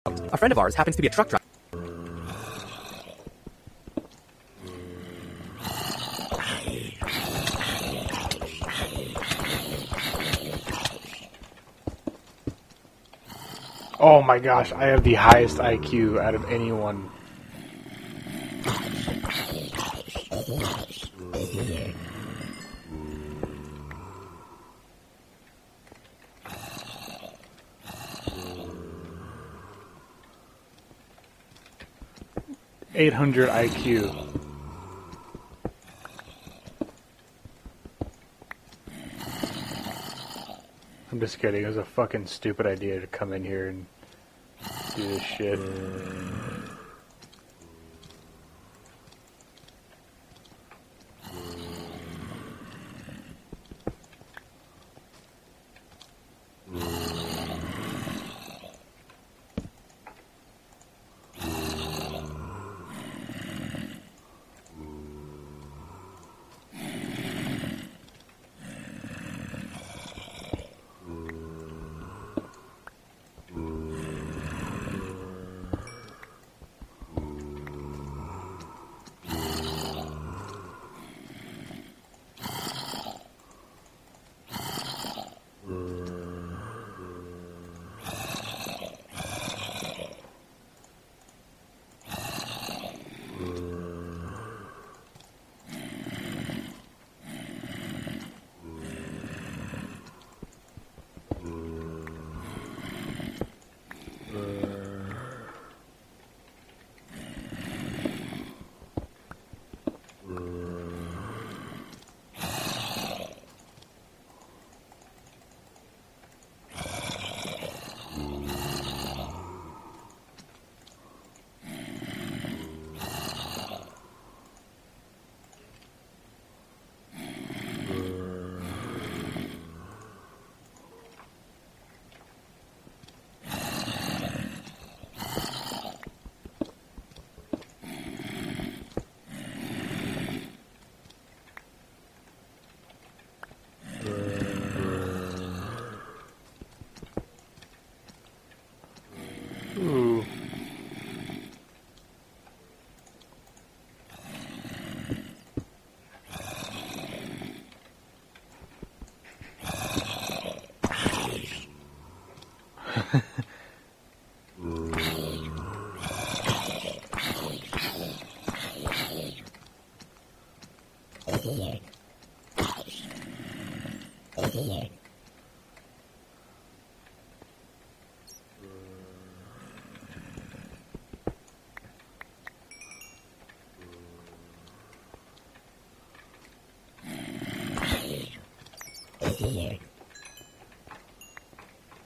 A friend of ours happens to be a truck driver. Oh my gosh, I have the highest IQ out of anyone. $800 IQ. I'm just kidding. It was a fucking stupid idea to come in here and do this shit. Ooh.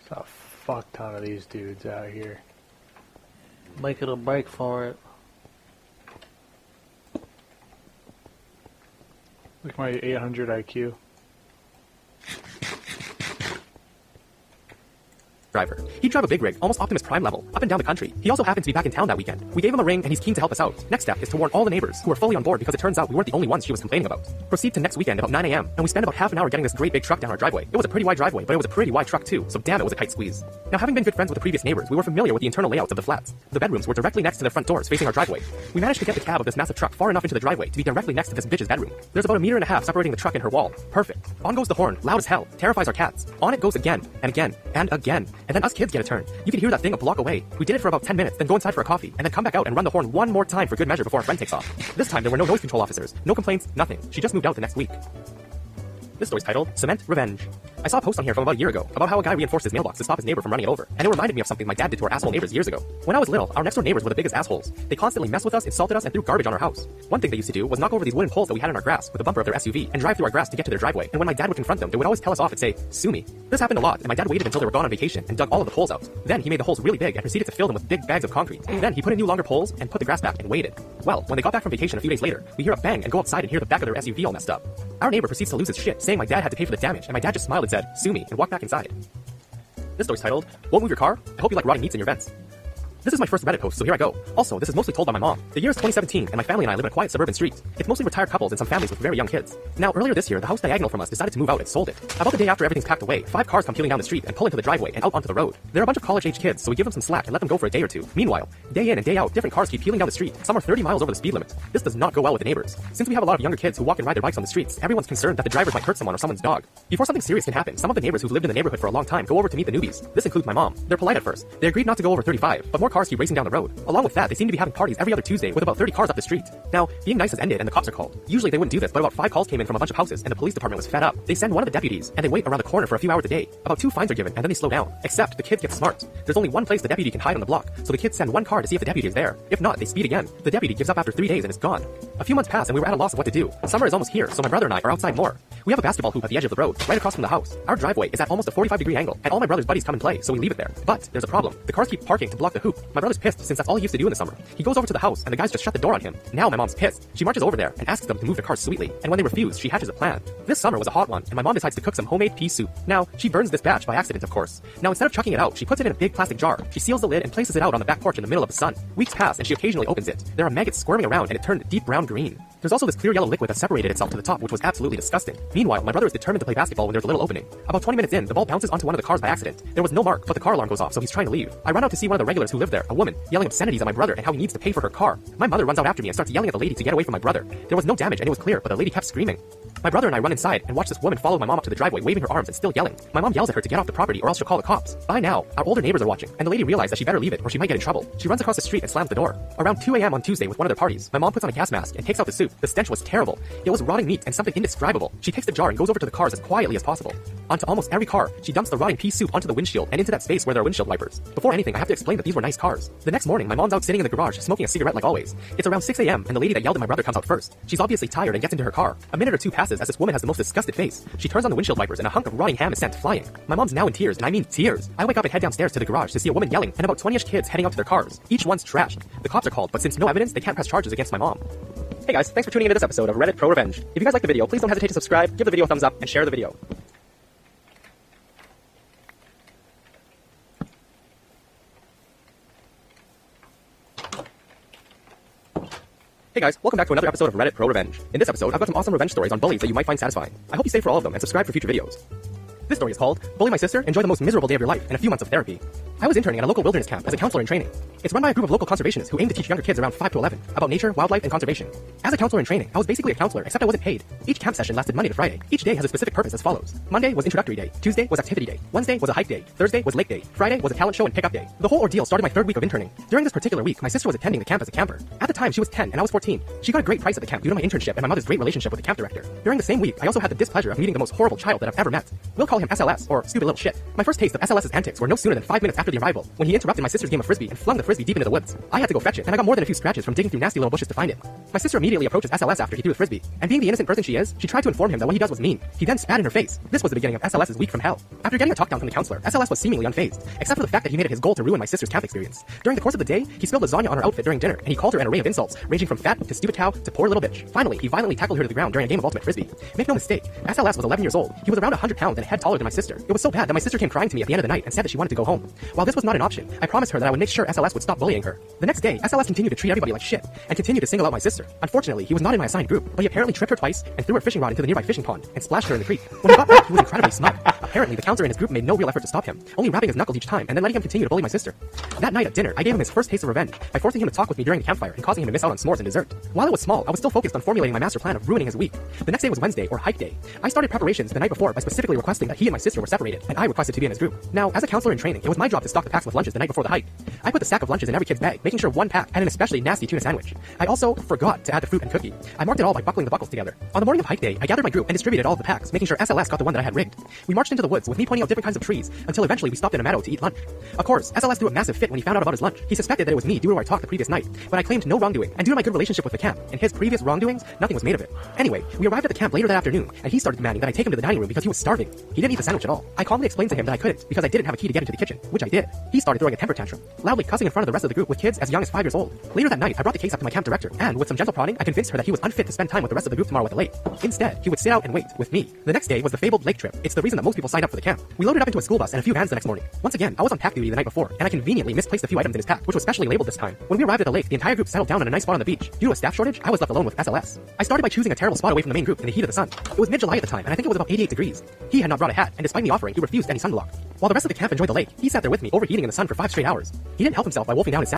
There's a fuck ton of these dudes out here. Make it a break for it. Look at my 800 IQ. Driver. He'd drive a big rig, almost Optimus Prime level, up and down the country. He also happens to be back in town that weekend. We gave him a ring and he's keen to help us out. Next step is to warn all the neighbors, who are fully on board because it turns out we weren't the only ones she was complaining about. Proceed to next weekend about 9 AM, and we spent about half an hour getting this great big truck down our driveway. It was a pretty wide driveway, but it was a pretty wide truck too, so damn it was a tight squeeze. Now, having been good friends with the previous neighbors, we were familiar with the internal layouts of the flats. The bedrooms were directly next to the front doors facing our driveway. We managed to get the cab of this massive truck far enough into the driveway to be directly next to this bitch's bedroom. There's about 1.5 meters separating the truck and her wall. Perfect. On goes the horn, loud as hell, terrifies our cats. On it goes again, and again, and again, and then us kids get a turn. You can hear that thing a block away. We did it for about 10 minutes, then go inside for a coffee, and then come back out and run the horn one more time for good measure before our friend takes off. This time there were no noise control officers, no complaints, nothing. She just moved out the next week. This story's titled, Cement Revenge. I saw a post on here from about a year ago about how a guy reinforced his mailbox to stop his neighbor from running it over, and it reminded me of something my dad did to our asshole neighbors years ago. When I was little, our next door neighbors were the biggest assholes. They constantly messed with us, insulted us, and threw garbage on our house. One thing they used to do was knock over these wooden poles that we had in our grass with the bumper of their SUV and drive through our grass to get to their driveway, and when my dad would confront them, they would always tell us off and say, "Sue me." This happened a lot, and my dad waited until they were gone on vacation and dug all of the poles out. Then he made the holes really big and proceeded to fill them with big bags of concrete. Then he put in new longer poles and put the grass back and waited. Well, when they got back from vacation a few days later, we hear a bang and go outside and hear the back of their SUV all messed up. Our neighbor proceeds to lose his shit, saying my dad had to pay for the damage, and my dad just smiled and said, "Sue me," and walked back inside. This story's titled, Won't Move Your Car? I hope you like rotting meats in your vents. This is my first Reddit post, so here I go. Also, this is mostly told by my mom. The year is 2017, and my family and I live in a quiet suburban street. It's mostly retired couples and some families with very young kids. Now, earlier this year, the house diagonal from us decided to move out and sold it. About the day after everything's packed away, 5 cars come peeling down the street and pull into the driveway and out onto the road. They're a bunch of college-age kids, so we give them some slack and let them go for a day or two. Meanwhile, day in and day out, different cars keep peeling down the street. Some are 30 miles over the speed limit. This does not go well with the neighbors. Since we have a lot of younger kids who walk and ride their bikes on the streets, everyone's concerned that the drivers might hurt someone or someone's dog. Before something serious can happen, some of the neighbors who've lived in the neighborhood for a long time go over to meet the newbies. This includes my mom. They're polite at first. They agreed not to go over 35, but more cars keep racing down the road. Along with that, they seem to be having parties every other Tuesday with about 30 cars up the street. Now, being nice has ended and the cops are called. Usually they wouldn't do this, but about 5 calls came in from a bunch of houses and the police department was fed up. They send one of the deputies and they wait around the corner for a few hours a day. About 2 fines are given and then they slow down. Except the kids get smart. There's only one place the deputy can hide on the block, so the kids send 1 car to see if the deputy is there. If not, they speed again. The deputy gives up after 3 days and is gone. A few months pass and we were at a loss of what to do. Summer is almost here, so my brother and I are outside more. We have a basketball hoop at the edge of the road, right across from the house. Our driveway is at almost a 45-degree angle, and all my brother's buddies come and play, so we leave it there. But there's a problem. The cars keep parking to block the hoop. My brother's pissed since that's all he used to do in the summer. He goes over to the house, and the guys just shut the door on him. Now my mom's pissed. She marches over there and asks them to move their cars sweetly, and when they refuse, she hatches a plan. This summer was a hot one, and my mom decides to cook some homemade pea soup. Now, she burns this batch by accident, of course. Now, instead of chucking it out, she puts it in a big plastic jar. She seals the lid and places it out on the back porch in the middle of the sun. Weeks pass, and she occasionally opens it. There are maggots squirming around, and it turned deep brown green. There's also this clear yellow liquid that separated itself to the top, which was absolutely disgusting. Meanwhile, my brother is determined to play basketball when there's a little opening. About 20 minutes in, the ball bounces onto one of the cars by accident. There was no mark, but the car alarm goes off, so he's trying to leave. I run out to see one of the regulars who live there, a woman, yelling obscenities at my brother and how he needs to pay for her car. My mother runs out after me and starts yelling at the lady to get away from my brother. There was no damage and it was clear, but the lady kept screaming. My brother and I run inside and watch this woman follow my mom up to the driveway, waving her arms and still yelling. My mom yells at her to get off the property or else she'll call the cops. By now, our older neighbors are watching, and the lady realized that she better leave it or she might get in trouble. She runs across the street and slams the door. Around 2 a.m. on Tuesday with one of their parties, my mom puts on a gas mask and takes out the soup. The stench was terrible. It was rotting meat and something indescribable. She takes the jar and goes over to the cars as quietly as possible. Onto almost every car, she dumps the rotting pea soup onto the windshield and into that space where there are windshield wipers. Before anything, I have to explain that these were nice cars. The next morning, my mom's out sitting in the garage smoking a cigarette like always. It's around 6 a.m. and the lady that yelled at my brother comes out first. She's obviously tired and gets into her car. A minute or two passes as this woman has the most disgusted face. She turns on the windshield wipers and a hunk of rotting ham is sent flying. My mom's now in tears, and I mean tears. I wake up and head downstairs to the garage to see a woman yelling and about 20-ish kids heading out to their cars. Each one's trashed. The cops are called, but since no evidence, they can't press charges against my mom. Hey guys, thanks for tuning into this episode of Reddit Pro Revenge. If you guys like the video, please don't hesitate to subscribe, give the video a thumbs up, and share the video. Hey guys, welcome back to another episode of Reddit Pro Revenge. In this episode, I've got some awesome revenge stories on bullies that you might find satisfying. I hope you stay for all of them and subscribe for future videos. This story is called Bully My Sister, Enjoy the Most Miserable Day of Your Life and a Few Months of Therapy. I was interning at a local wilderness camp as a counselor in training. It's run by a group of local conservationists who aim to teach younger kids around 5 to 11 about nature, wildlife, and conservation. As a counselor in training, I was basically a counselor, except I wasn't paid. Each camp session lasted Monday to Friday. Each day has a specific purpose as follows. Monday was introductory day, Tuesday was activity day, Wednesday was a hike day, Thursday was lake day, Friday was a talent show and pickup day. The whole ordeal started my 3rd week of interning. During this particular week, my sister was attending the camp as a camper. At the time, she was 10 and I was 14. She got a great price at the camp due to my internship and my mother's great relationship with the camp director. During the same week, I also had the displeasure of meeting the most horrible child that I've ever met. We'll call him SLS, or stupid little shit. My first taste of SLS's antics were no sooner than 5 minutes after the arrival, when he interrupted my sister's game of frisbee and flung the frisbee deep into the woods. I had to go fetch it, and I got more than a few scratches from digging through nasty little bushes to find it. My sister immediately approaches SLS after he threw the frisbee, and being the innocent person she is, she tried to inform him that what he does was mean. He then spat in her face. This was the beginning of SLS's week from hell. After getting a talk down from the counselor, SLS was seemingly unfazed, except for the fact that he made it his goal to ruin my sister's camp experience. During the course of the day, he spilled lasagna on her outfit during dinner, and he called her an array of insults, ranging from fat to stupid cow to poor little bitch. Finally, he violently tackled her to the ground during a game of ultimate frisbee. Make no mistake, SLS was 11 years old. He was around 100 pounds and a head taller than my sister. It was so bad that my sister came crying to me at the end of the night and said that she wanted to go home. While this was not an option, I promised her that I would make sure SLS would stop bullying her. The next day, SLS continued to treat everybody like shit, and continued to single out my sister. Unfortunately, he was not in my assigned group, but he apparently tripped her twice and threw her fishing rod into the nearby fishing pond, and splashed her in the creek. When he got back, he was incredibly smug. Apparently, the counselor in his group made no real effort to stop him, only rapping his knuckles each time, and then letting him continue to bully my sister. That night at dinner, I gave him his first taste of revenge, by forcing him to talk with me during the campfire and causing him to miss out on s'mores and dessert. While it was small, I was still focused on formulating my master plan of ruining his week. The next day was Wednesday, or hike day. I started preparations the night before by specifically requesting that he and my sister were separated, and I requested to be in his group. Now, as a counselor in training, it was my job to stock the packs with lunches the night before the hike. I put the sack of lunches in every kid's bag, making sure one pack had an especially nasty tuna sandwich. I also forgot to add the fruit and cookie. I marked it all by buckling the buckles together. On the morning of hike day, I gathered my group and distributed all of the packs, making sure SLS got the one that I had rigged. We marched into the woods with me pointing out different kinds of trees, until eventually we stopped in a meadow to eat lunch. Of course, SLS threw a massive fit when he found out about his lunch. He suspected that it was me due to our talk the previous night, but I claimed no wrongdoing, and due to my good relationship with the camp and his previous wrongdoings, nothing was made of it. Anyway, we arrived at the camp later that afternoon, and he started demanding that I take him to the dining room because he was starving. He didn't eat the sandwich at all. I calmly explained to him that I couldn't because I didn't have a key to get into the kitchen, which I did. He started throwing a temper tantrum. Loud loudly cussing in front of the rest of the group with kids as young as 5 years old. Later that night, I brought the case up to my camp director, and with some gentle prodding, I convinced her that he was unfit to spend time with the rest of the group tomorrow at the lake. Instead, he would sit out and wait with me. The next day was the fabled lake trip. It's the reason that most people signed up for the camp. We loaded up into a school bus and a few vans the next morning. Once again, I was on pack duty the night before, and I conveniently misplaced a few items in his pack, which was specially labeled this time. When we arrived at the lake, the entire group settled down on a nice spot on the beach. Due to a staff shortage, I was left alone with SLS. I started by choosing a terrible spot away from the main group in the heat of the sun. It was mid-July at the time, and I think it was about 88 degrees. He had not brought a hat, and despite me offering, he refused any sunblock. While the rest of the camp enjoyed the lake, he sat there with me, overheating in the sun for 5 straight hours. He didn't help himself by wolfing down his